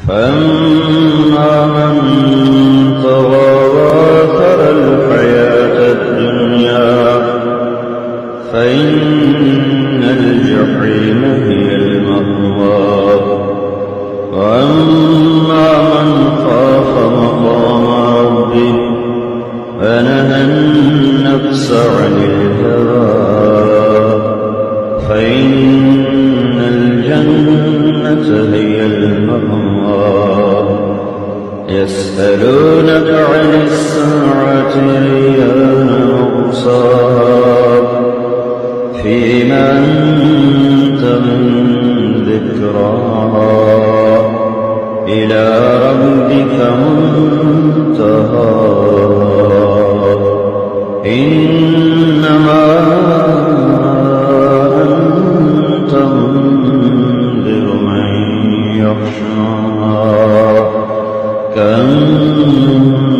فأما من طغى وآثر الحياة الدنيا فإن الجحيم هي المأوى. وأما من خاف مقام ربه ونهى النفس عن الهوى فإن الجنة هي المأوى. يسألونك عن الساعة أيان مرساها فيما أنت من ذكراها إلى ربك منتهاها. إنما أنت منذر من يخشاها كأنما